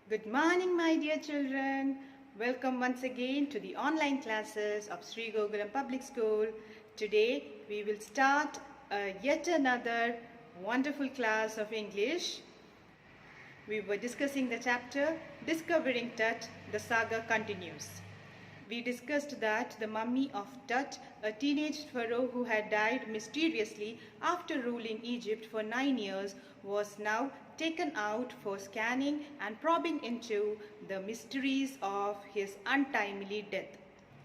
Good morning, my dear children. Welcome once again to the online classes of Sri Gokulam Public School. Today we will start yet another wonderful class of English. We were discussing the chapter Discovering Tut. The saga continues. We discussed that the mummy of Tut, a teenage pharaoh who had died mysteriously after ruling Egypt for 9 years, was now taken out for scanning and probing into the mysteries of his untimely death.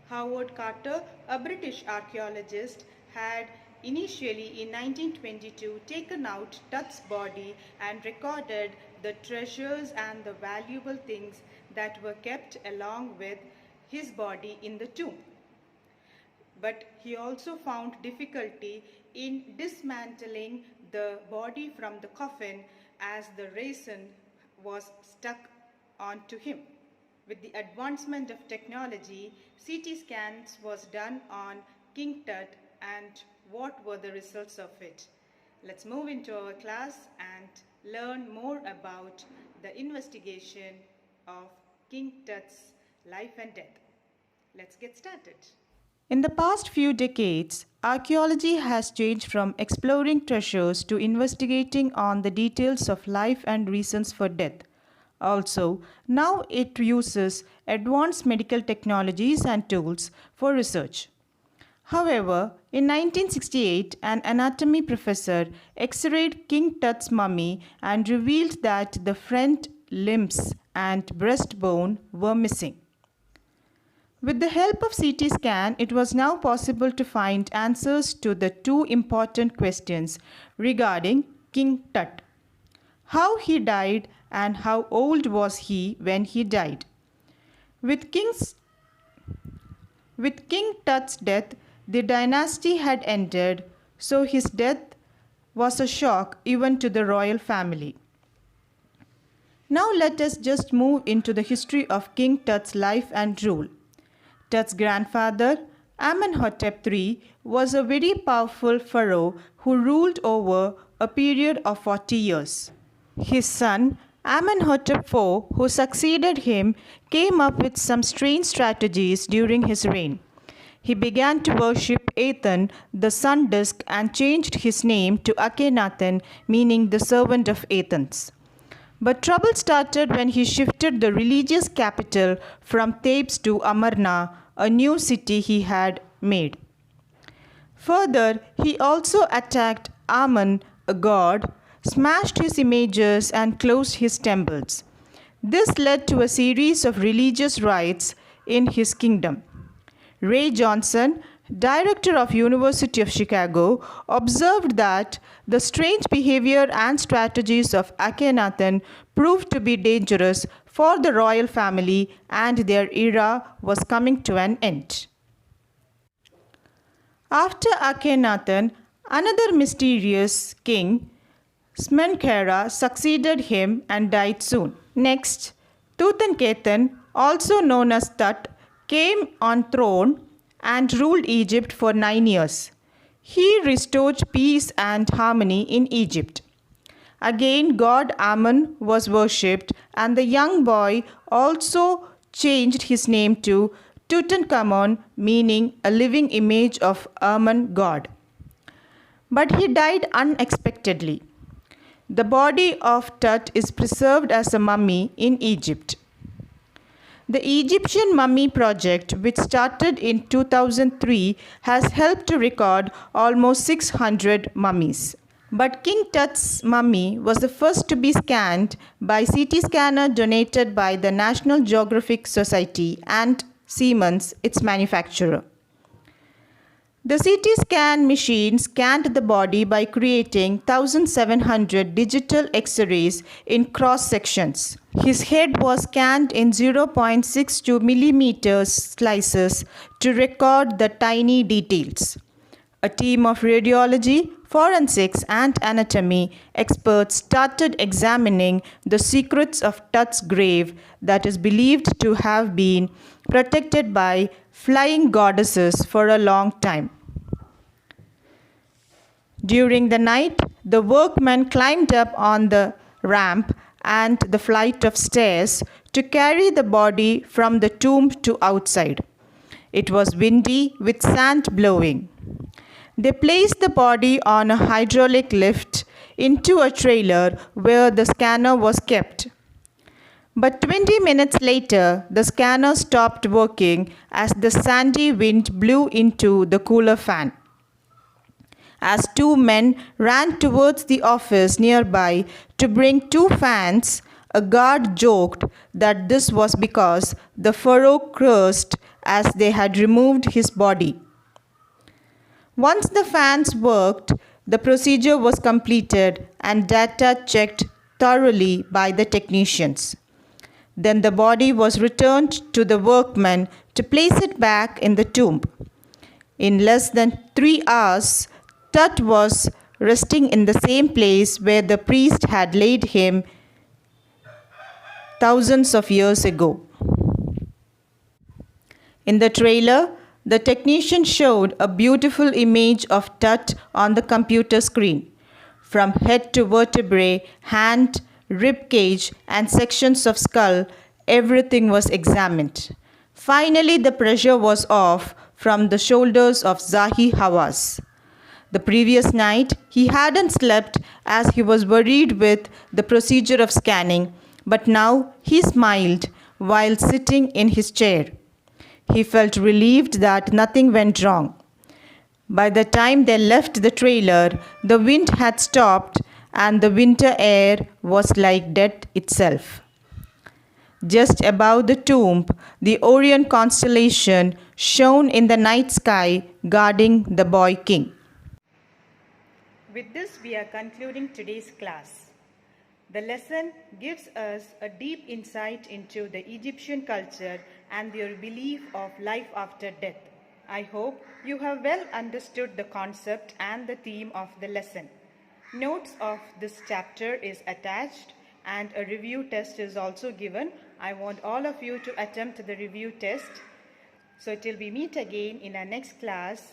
Howard Carter, a British archaeologist, had initially in 1922 taken out Tut's body and recorded the treasures and the valuable things that were kept along with his body in the tomb. But he also found difficulty in dismantling the body from the coffin as the resin was stuck onto him. With the advancement of technology, CT scans was done on King Tut, and what were the results of it? Let's move into our class and learn more about the investigation of King Tut's life and death. Let's get started. In the past few decades, archaeology has changed from exploring treasures to investigating on the details of life and reasons for death. Also, now it uses advanced medical technologies and tools for research. However, in 1968, an anatomy professor x-rayed King Tut's mummy and revealed that the front limbs and breastbone were missing. With the help of CT scan, it was now possible to find answers to the two important questions regarding King Tut. How he died and how old was he when he died. With King Tut's death, the dynasty had ended, so his death was a shock even to the royal family. Now let us just move into the history of King Tut's life and rule. Tut's grandfather, Amenhotep III, was a very powerful pharaoh who ruled over a period of 40 years. His son, Amenhotep IV, who succeeded him, came up with some strange strategies during his reign. He began to worship Aten, the sun disk, and changed his name to Akhenaten, meaning the servant of Athens. But trouble started when he shifted the religious capital from Thebes to Amarna, a new city he had made. Further, he also attacked Amun, a god, smashed his images and closed his temples. This led to a series of religious riots in his kingdom. Ray Johnson, director of University of Chicago, observed that the strange behavior and strategies of Akhenaten proved to be dangerous for the royal family and their era was coming to an end. After Akhenaten, another mysterious king, Smenkhera, succeeded him and died soon. Next, Tutankhaten, also known as Tut, came on throne and ruled Egypt for 9 years. He restored peace and harmony in Egypt. Again, god Amun was worshipped, and the young boy also changed his name to Tutankhamun, meaning a living image of Amun god. But he died unexpectedly. The body of Tut is preserved as a mummy in Egypt. The Egyptian Mummy Project, which started in 2003, has helped to record almost 600 mummies. But King Tut's mummy was the first to be scanned by CT scanner donated by the National Geographic Society and Siemens, its manufacturer. The CT scan machine scanned the body by creating 1,700 digital X-rays in cross sections. His head was scanned in 0.62 millimeters slices to record the tiny details. A team of radiology, forensics, and anatomy experts started examining the secrets of Tut's grave that is believed to have been protected by flying goddesses for a long time. During the night, the workmen climbed up on the ramp and the flight of stairs to carry the body from the tomb to outside. It was windy with sand blowing. They placed the body on a hydraulic lift into a trailer where the scanner was kept. But 20 minutes later, the scanner stopped working as the sandy wind blew into the cooler fan. As two men ran towards the office nearby to bring two fans, a guard joked that this was because the furrow closed as they had removed his body. Once the fans worked, the procedure was completed and data checked thoroughly by the technicians. Then the body was returned to the workmen to place it back in the tomb. In less than 3 hours, Tut was resting in the same place where the priest had laid him thousands of years ago. In the trailer, the technician showed a beautiful image of Tut on the computer screen. From head to vertebrae, hand, rib cage, and sections of skull, everything was examined. Finally, the pressure was off from the shoulders of Zahi Hawass. The previous night, he hadn't slept as he was worried with the procedure of scanning, but now he smiled while sitting in his chair. He felt relieved that nothing went wrong. By the time they left the trailer, the wind had stopped and the winter air was like death itself. Just above the tomb, the Orion constellation shone in the night sky, guarding the boy king. With this, we are concluding today's class. The lesson gives us a deep insight into the Egyptian culture and their belief of life after death. I hope you have well understood the concept and the theme of the lesson. Notes of this chapter is attached and a review test is also given. I want all of you to attempt the review test. So till we meet again in our next class,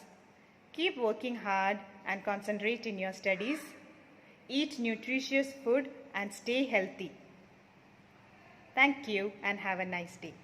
keep working hard and concentrate in your studies. Eat nutritious food and stay healthy. Thank you and have a nice day.